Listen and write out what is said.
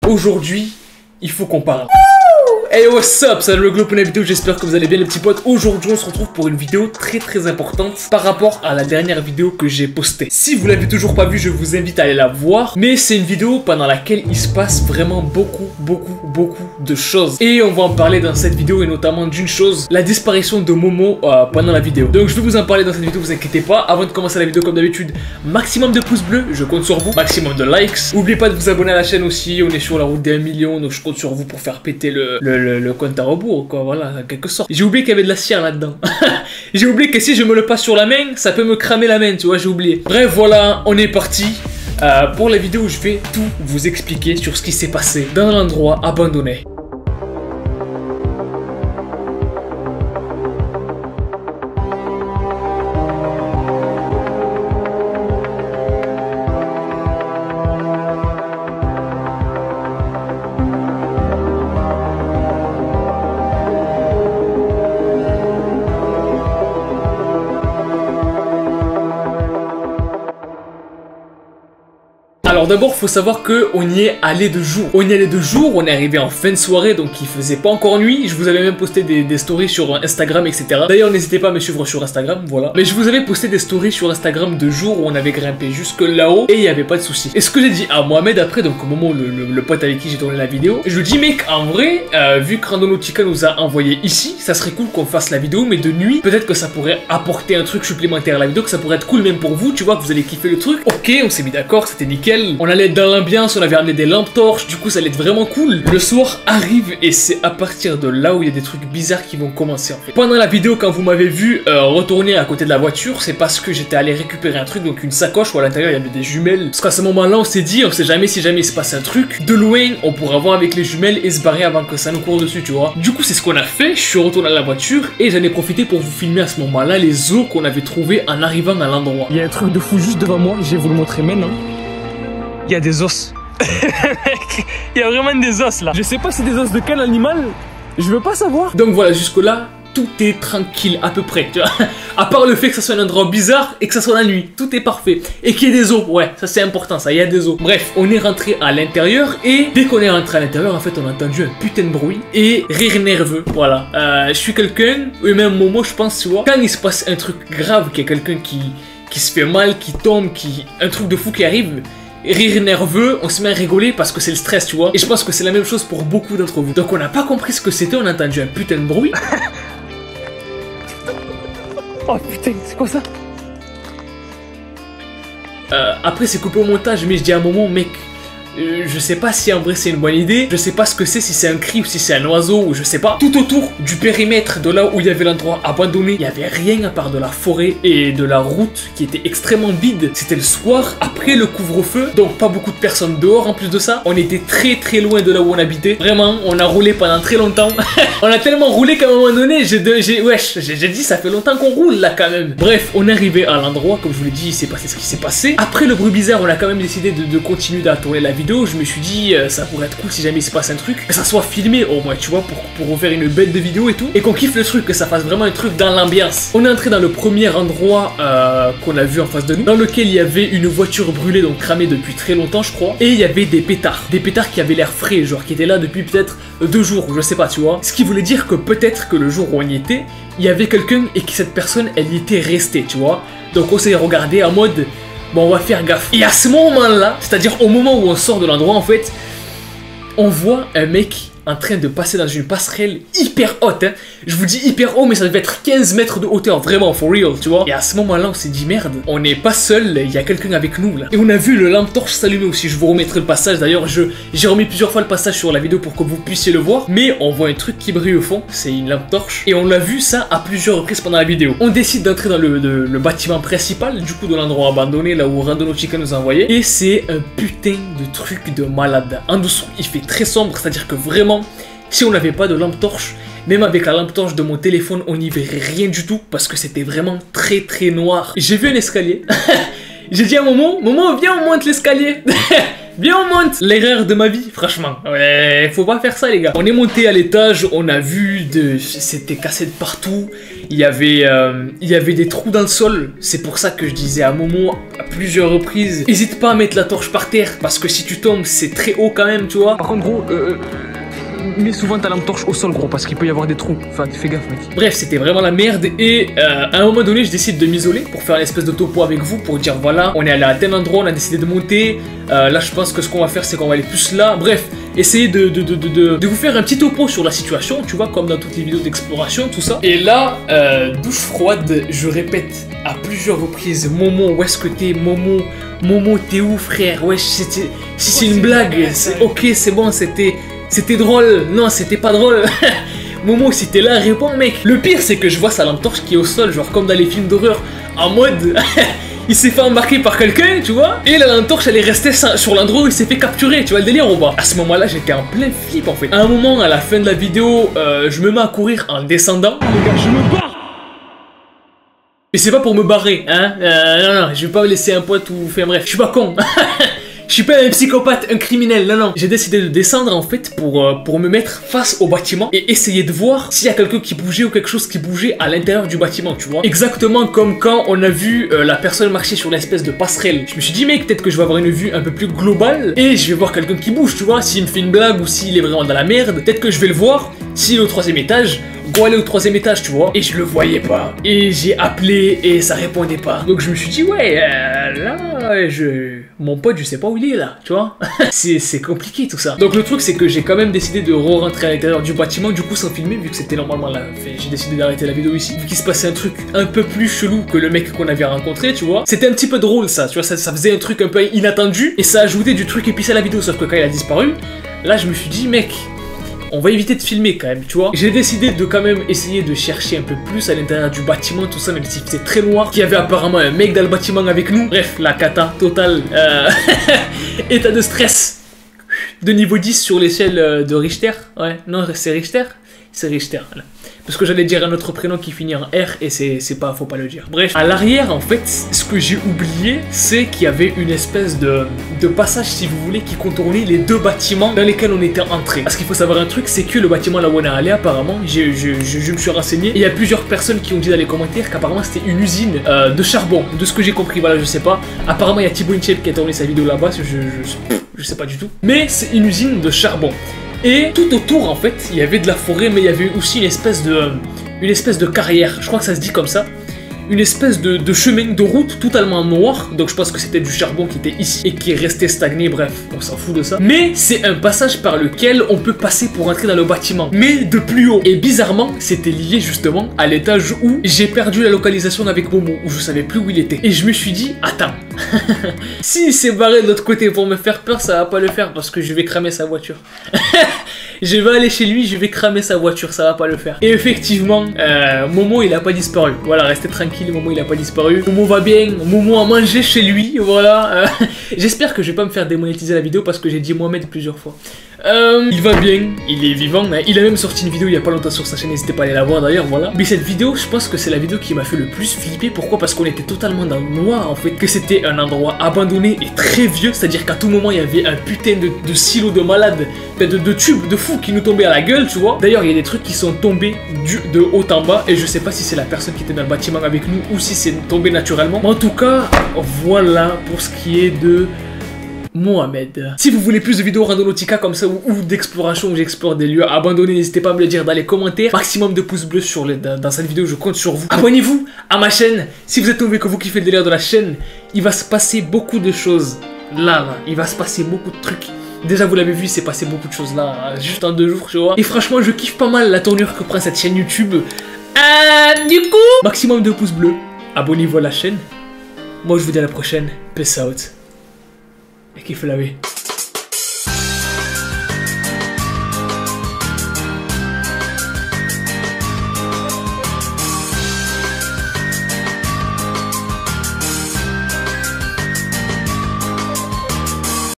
Aujourd'hui, il faut qu'on parle. Hey, what's up, c'est le Globe pour la vidéo, j'espère que vous allez bien les petits potes. Aujourd'hui on se retrouve pour une vidéo très importante par rapport à la dernière vidéo que j'ai postée. Si vous l'avez toujours pas vue, je vous invite à aller la voir. Mais c'est une vidéo pendant laquelle il se passe vraiment beaucoup de choses. Et on va en parler dans cette vidéo et notamment d'une chose, la disparition de Momo pendant la vidéo. Donc je vais vous en parler dans cette vidéo, vous inquiétez pas. Avant de commencer la vidéo comme d'habitude, maximum de pouces bleus, je compte sur vous. Maximum de likes. N'oubliez pas de vous abonner à la chaîne aussi, on est sur la route des 1 million, donc je compte sur vous pour faire péter le compte à rebours, quoi, voilà, en quelque sorte. J'ai oublié qu'il y avait de la cire là-dedans. J'ai oublié que si je me le passe sur la main, ça peut me cramer la main, tu vois, j'ai oublié. Bref, voilà, on est parti. Pour la vidéo, je vais tout vous expliquer sur ce qui s'est passé dans l'endroit abandonné. Alors d'abord, faut savoir que on y est allé de jour. On y allait de jour, on est arrivé en fin de soirée, donc il faisait pas encore nuit. Je vous avais même posté des stories sur Instagram, etc. D'ailleurs, n'hésitez pas à me suivre sur Instagram, voilà. Mais je vous avais posté des stories sur Instagram de jour où on avait grimpé jusque là-haut et il y avait pas de souci. Et ce que j'ai dit à Mohamed après, donc au moment où le pote avec qui j'ai tourné la vidéo, je lui dis mec, en vrai, vu que Randonautica nous a envoyé ici, ça serait cool qu'on fasse la vidéo, mais de nuit, peut-être que ça pourrait apporter un truc supplémentaire à la vidéo, que ça pourrait être cool même pour vous, tu vois, que vous allez kiffer le truc. Ok, on s'est mis d'accord, c'était nickel. On allait être dans l'ambiance, on avait amené des lampes torches, du coup ça allait être vraiment cool. Le soir arrive et c'est à partir de là où il y a des trucs bizarres qui vont commencer en fait. Pendant la vidéo, quand vous m'avez vu retourner à côté de la voiture, c'est parce que j'étais allé récupérer un truc, donc une sacoche où à l'intérieur il y avait des jumelles. Parce qu'à ce moment-là on s'est dit, on sait jamais si jamais il se passe un truc, de loin on pourra voir avec les jumelles et se barrer avant que ça nous court dessus, tu vois. Du coup c'est ce qu'on a fait, je suis retourné à la voiture et j'en ai profité pour vous filmer à ce moment-là les os qu'on avait trouvés en arrivant à l'endroit. Il y a un truc de fou juste devant moi, je vais vous le montrer maintenant. Il y a des os. Il y a vraiment des os là. Je sais pas si c'est des os de quel animal. Je veux pas savoir. Donc voilà, jusque là, tout est tranquille à peu près, tu vois. À part le fait que ça soit un endroit bizarre et que ça soit la nuit. Tout est parfait. Et qu'il y ait des os. Ouais, ça c'est important, ça, il y a des os. Bref, on est rentré à l'intérieur et dès qu'on est rentré à l'intérieur, en fait, on a entendu un putain de bruit et rire nerveux. Voilà. Je suis quelqu'un, et même Momo, je pense, tu vois. Quand il se passe un truc grave, qu'il y a quelqu'un qui se fait mal, qui tombe, un truc de fou qui arrive, rire nerveux, on se met à rigoler parce que c'est le stress, tu vois. Et je pense que c'est la même chose pour beaucoup d'entre vous. Donc on n'a pas compris ce que c'était, on a entendu un putain de bruit. Oh putain, c'est quoi ça? Après c'est coupé au montage, mais je dis à un moment, mec, je sais pas si en vrai c'est une bonne idée, je sais pas ce que c'est, si c'est un cri ou si c'est un oiseau ou je sais pas. Tout autour du périmètre de là où il y avait l'endroit abandonné, il y avait rien à part de la forêt et de la route qui était extrêmement vide. C'était le soir après le couvre-feu, donc pas beaucoup de personnes dehors en plus de ça. On était très loin de là où on habitait. Vraiment, on a roulé pendant très longtemps. On a tellement roulé qu'à un moment donné, j'ai dit ça fait longtemps qu'on roule là quand même. Bref, on est arrivé à l'endroit, comme je vous l'ai dit, il s'est passé ce qui s'est passé. Après le bruit bizarre, on a quand même décidé de continuer à tourner la vidéo. Je me suis dit ça pourrait être cool si jamais il se passe un truc, que ça soit filmé au moins, tu vois, pour vous faire une bête de vidéo et tout, et qu'on kiffe le truc, que ça fasse vraiment un truc dans l'ambiance. On est entré dans le premier endroit qu'on a vu en face de nous, dans lequel il y avait une voiture brûlée, donc cramée depuis très longtemps je crois, et il y avait des pétards qui avaient l'air frais, genre qui étaient là depuis peut-être 2 jours, je sais pas, tu vois. Ce qui voulait dire que peut-être que le jour où on y était, il y avait quelqu'un et que cette personne elle y était restée, tu vois. Donc on s'est regardé en mode bon, on va faire gaffe. Et à ce moment-là, c'est-à-dire au moment où on sort de l'endroit, en fait, on voit un mec en train de passer dans une passerelle hyper haute, hein. Je vous dis hyper haut, mais ça devait être 15 mètres de hauteur, vraiment, for real, tu vois. Et à ce moment-là, on s'est dit, merde, on n'est pas seul, il y a quelqu'un avec nous, là. Et on a vu le lampe torche s'allumer aussi, je vous remettrai le passage, d'ailleurs, j'ai remis plusieurs fois le passage sur la vidéo pour que vous puissiez le voir, mais on voit un truc qui brille au fond, c'est une lampe torche, et on l'a vu ça à plusieurs reprises pendant la vidéo. On décide d'entrer dans le bâtiment principal, du coup, de l'endroit abandonné, là où Randonautica nous a envoyé, et c'est un putain de truc de malade. En dessous, il fait très sombre, c'est-à-dire que vraiment, si on n'avait pas de lampe torche, même avec la lampe torche de mon téléphone, on n'y verrait rien du tout parce que c'était vraiment très noir. J'ai vu un escalier. J'ai dit à Momo, viens on monte l'escalier. Viens on monte. L'erreur de ma vie, franchement. Ouais, faut pas faire ça les gars. On est monté à l'étage, on a vu c'était cassé de partout. il y avait des trous dans le sol. C'est pour ça que je disais à Momo à plusieurs reprises, n'hésite pas à mettre la torche par terre, parce que si tu tombes, c'est très haut quand même, tu vois. Par contre, gros, mets souvent ta lampe torche au sol, gros, parce qu'il peut y avoir des trous. Enfin, fais gaffe, mec. Bref, c'était vraiment la merde. Et à un moment donné, je décide de m'isoler pour faire une espèce de topo avec vous, pour dire voilà, on est allé à tel endroit, on a décidé de monter. Là, je pense que ce qu'on va faire, c'est qu'on va aller plus là. Bref, essayer de vous faire un petit topo sur la situation, tu vois, comme dans toutes les vidéos d'exploration, tout ça. Et là, douche froide, je répète à plusieurs reprises, Momo, où est-ce que t'es, Momo? Momo, t'es où, frère? Wesh, si c'est une blague, ok, c'est bon, c'était drôle. Non, c'était pas drôle. Momo, si t'es là, réponds, mec. Le pire, c'est que je vois sa lampe torche qui est au sol, genre comme dans les films d'horreur, en mode... il s'est fait embarquer par quelqu'un, tu vois. Et la lampe torche, elle est restée sur l'endroit où il s'est fait capturer, tu vois le délire ou pas? À ce moment-là, j'étais en plein flip, en fait. À un moment, à la fin de la vidéo, je me mets à courir en descendant. Les gars, je me barre. Mais c'est pas pour me barrer, hein. Non, je vais pas laisser un pote ou... Enfin bref, je suis pas con. Je suis pas un psychopathe, un criminel, non. J'ai décidé de descendre en fait pour me mettre face au bâtiment et essayer de voir s'il y a quelqu'un qui bougeait ou quelque chose qui bougeait à l'intérieur du bâtiment, tu vois. Exactement comme quand on a vu la personne marcher sur l'espèce de passerelle. Je me suis dit, mec, peut-être que je vais avoir une vue un peu plus globale et je vais voir quelqu'un qui bouge, tu vois. S'il me fait une blague ou s'il est vraiment dans la merde, peut-être que je vais le voir. S'il est au 3e étage, go aller au 3e étage, tu vois. Et je le voyais pas. Et j'ai appelé et ça répondait pas. Donc je me suis dit, ouais, là, mon pote, je sais pas où il est là, tu vois. C'est compliqué tout ça. Donc le truc, c'est que j'ai quand même décidé de re-rentrer à l'intérieur du bâtiment, du coup sans filmer, vu que c'était normalement là. J'ai décidé d'arrêter la vidéo ici, vu qu'il se passait un truc un peu plus chelou que le mec qu'on avait rencontré, tu vois. C'était un petit peu drôle ça, tu vois, ça faisait un truc un peu inattendu et ça ajoutait du truc épicé à la vidéo, sauf que quand il a disparu, là je me suis dit, mec, on va éviter de filmer quand même, tu vois. J'ai décidé de quand même essayer de chercher un peu plus à l'intérieur du bâtiment, tout ça, même si c'était très noir. Il y avait apparemment un mec dans le bâtiment avec nous. Bref, la cata totale. État de stress de niveau 10 sur l'échelle de Richter. Ouais, non, c'est Richter. C'est Richter, là. Parce que j'allais dire un autre prénom qui finit en R et faut pas le dire. Bref, à l'arrière, en fait, ce que j'ai oublié, c'est qu'il y avait une espèce de passage, si vous voulez, qui contournait les deux bâtiments dans lesquels on était entré. Parce qu'il faut savoir un truc, c'est que le bâtiment là où on est allé, apparemment, je me suis renseigné, et il y a plusieurs personnes qui ont dit dans les commentaires qu'apparemment c'était une usine de charbon. De ce que j'ai compris, voilà, je sais pas. Apparemment, il y a Thibaut Inchel qui a tourné sa vidéo là-bas, je sais pas du tout. Mais c'est une usine de charbon. Et tout autour, en fait, il y avait de la forêt, mais il y avait aussi une espèce de carrière, je crois que ça se dit comme ça. Une espèce de chemin, de route totalement noire. Donc je pense que c'était du charbon qui était ici et qui est resté stagné, bref, on s'en fout de ça. Mais c'est un passage par lequel on peut passer pour entrer dans le bâtiment, mais de plus haut. Et bizarrement, c'était lié justement à l'étage où j'ai perdu la localisation avec Momo, où je savais plus où il était. Et je me suis dit, attends, s'il s'est barré de l'autre côté pour me faire peur, ça va pas le faire parce que je vais cramer sa voiture. Je vais aller chez lui, je vais cramer sa voiture, ça va pas le faire. Et effectivement, Momo il a pas disparu. Voilà, restez tranquille, Momo il a pas disparu. Momo va bien, Momo a mangé chez lui, voilà. J'espère que je vais pas me faire démonétiser la vidéo parce que j'ai dit Mohamed plusieurs fois. Il va bien, il est vivant, hein. Il a même sorti une vidéo il y a pas longtemps sur sa chaîne, n'hésitez pas à aller la voir d'ailleurs, voilà. Mais cette vidéo, je pense que c'est la vidéo qui m'a fait le plus flipper. Pourquoi? Parce qu'on était totalement dans le noir en fait, que c'était un endroit abandonné et très vieux, c'est-à-dire qu'à tout moment il y avait un putain de silo de malade, de tubes de fous qui nous tombaient à la gueule, tu vois. D'ailleurs il y a des trucs qui sont tombés de haut en bas et je sais pas si c'est la personne qui était dans le bâtiment avec nous ou si c'est tombé naturellement. Mais en tout cas, voilà pour ce qui est de Mohamed. Si vous voulez plus de vidéos randonautica comme ça ou d'exploration où j'explore des lieux abandonnés, n'hésitez pas à me le dire dans les commentaires. Maximum de pouces bleus dans cette vidéo, je compte sur vous. Abonnez-vous à ma chaîne. Si vous êtes nouveau et que vous kiffez le délire de la chaîne, il va se passer beaucoup de choses. Là, il va se passer beaucoup de trucs. Déjà vous l'avez vu, il s'est passé beaucoup de choses là, juste en 2 jours, tu vois. Et franchement, je kiffe pas mal la tournure que prend cette chaîne YouTube. Du coup, maximum de pouces bleus. Abonnez-vous à la chaîne. Moi, je vous dis à la prochaine. Peace out. Et kiffe la vie.